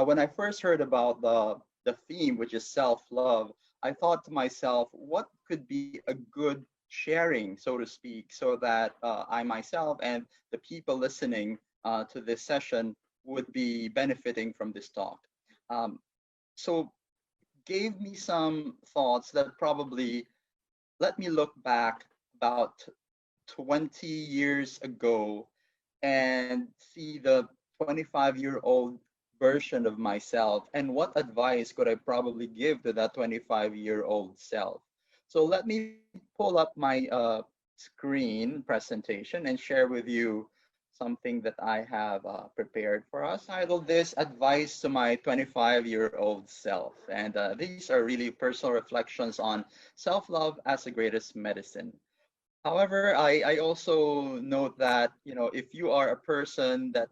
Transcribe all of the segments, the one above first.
when I first heard about the theme, which is self-love, I thought to myself, what could be a good sharing, so to speak, so that I myself and the people listening to this session would be benefiting from this talk. Um, so gave me some thoughts that probably let me look back about 20 years ago and see the 25-year-old version of myself and what advice could I probably give to that 25-year-old self. So let me pull up my screen presentation and share with you something that I have prepared for us. Titled this Advice to My 25-Year-Old Self. And these are really personal reflections on self-love as the greatest medicine. However, I also note that, you know, if you are a person that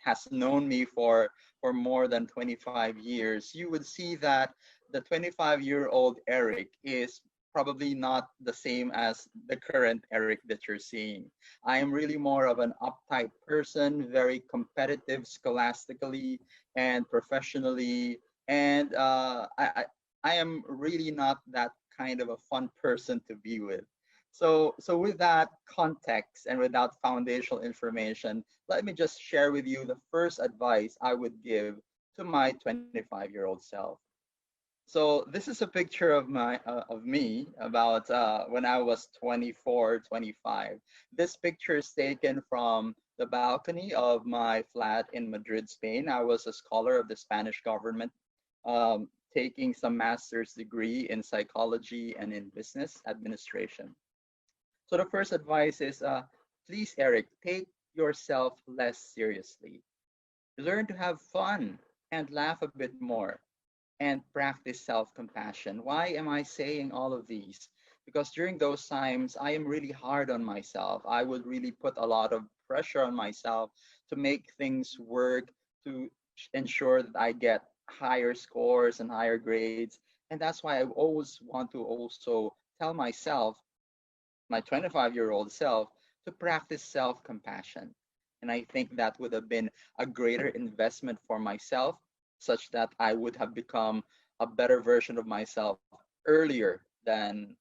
has known me for more than 25 years, you would see that the 25-year-old Eric is probably not the same as the current Eric that you're seeing. I am really more of an uptight person, very competitive scholastically and professionally, and I am really not that kind of a fun person to be with. So with that context and without foundational information, let me just share with you the first advice I would give to my 25-year-old self. So this is a picture of me about when I was 24, 25. This picture is taken from the balcony of my flat in Madrid, Spain. I was a scholar of the Spanish government, taking some master's degree in psychology and in business administration. So the first advice is, please, Eric, take yourself less seriously. Learn to have fun and laugh a bit more and practice self-compassion. Why am I saying all of these? Because during those times, I am really hard on myself. I would really put a lot of pressure on myself to make things work, to ensure that I get higher scores and higher grades. And that's why I always want to also tell myself, my 25-year-old self, to practice self compassion. And I think that would have been a greater investment for myself, such that I would have become a better version of myself earlier than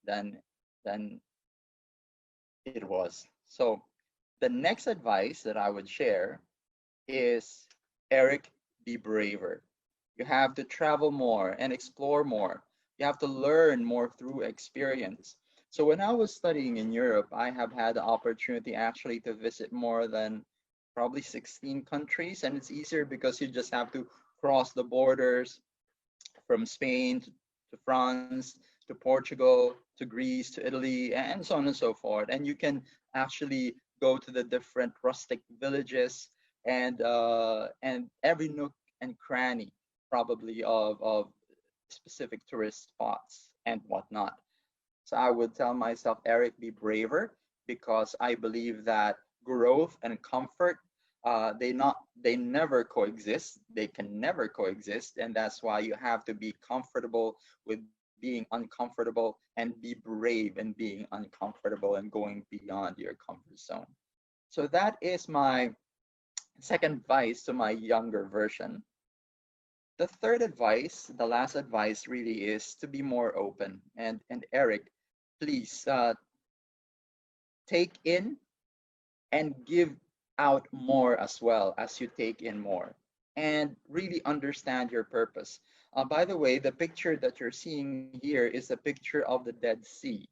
it was. So the next advice that I would share is, Eric, be braver. You have to travel more and explore more. You have to learn more through experience. So when I was studying in Europe, I have had the opportunity actually to visit more than probably 16 countries, and it's easier because you just have to cross the borders from Spain to France to Portugal to Greece to Italy and so on and so forth. And you can actually go to the different rustic villages and every nook and cranny probably of specific tourist spots and whatnot. So I would tell myself, Eric, be braver, because I believe that growth and comfort, they never coexist. They can never coexist, and that's why you have to be comfortable with being uncomfortable and be brave in being uncomfortable and going beyond your comfort zone. So that is my second advice to my younger version. The third advice, the last advice, really is to be more open. And Eric, please take in and give out more as well as you take in more, and really understand your purpose. By the way, the picture that you're seeing here is a picture of the Dead Sea.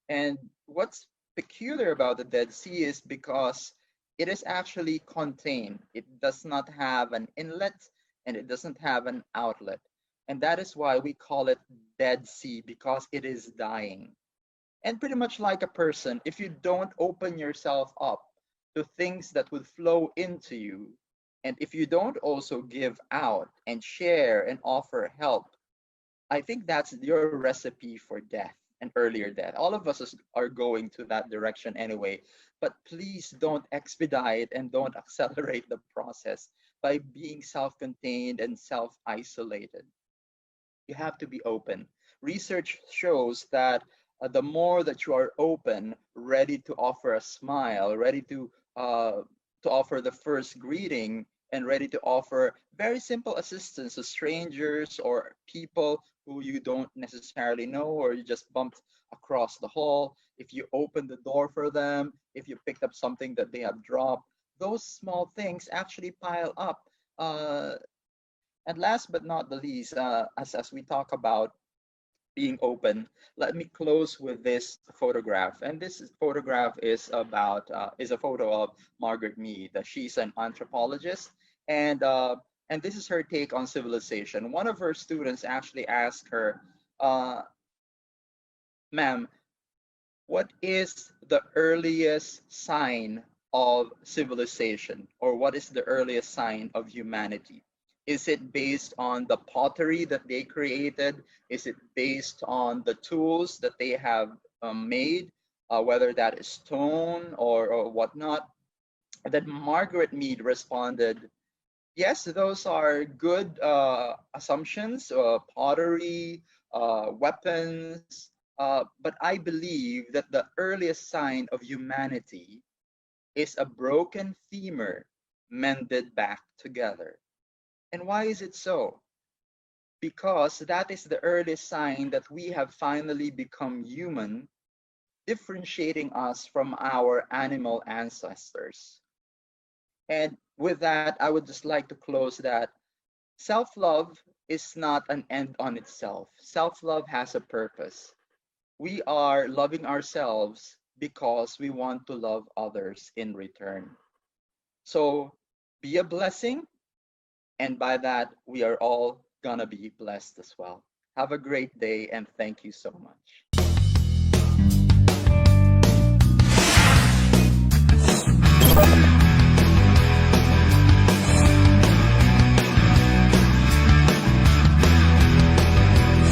And what's peculiar about the Dead Sea is because it is actually contained. It does not have an inlet and it doesn't have an outlet. And that is why we call it Dead Sea, because it is dying. And pretty much like a person, if you don't open yourself up to things that would flow into you, and if you don't also give out and share and offer help, I think that's your recipe for death and earlier death. All of us are going to that direction anyway. But please don't expedite and don't accelerate the process by being self contained and self isolated. You have to be open. Research shows that the more that you are open, ready to offer a smile, ready to offer the first greeting, and ready to offer very simple assistance to strangers or people who you don't necessarily know or you just bumped across the hall. If you open the door for them, if you picked up something that they have dropped, those small things actually pile up. Uh, and last but not the least, as we talk about being open, let me close with this photograph. And photograph is a photo of Margaret Mead. She's an anthropologist, and uh, and this is her take on civilization. One of her students actually asked her, uh, "Ma'am, what is the earliest sign of civilization, or what is the earliest sign of humanity? Is it based on the pottery that they created? Is it based on the tools that they have made, whether that is stone or whatnot?" And then Margaret Mead responded, yes, those are good assumptions, pottery, weapons, but I believe that the earliest sign of humanity is a broken femur mended back together. And why is it so? Because that is the earliest sign that we have finally become human, differentiating us from our animal ancestors. And with that, I would just like to close that self love is not an end on itself. Self love has a purpose. We are loving ourselves because we want to love others in return. So be a blessing, and by that, we are all gonna be blessed as well. Have a great day, and thank you so much.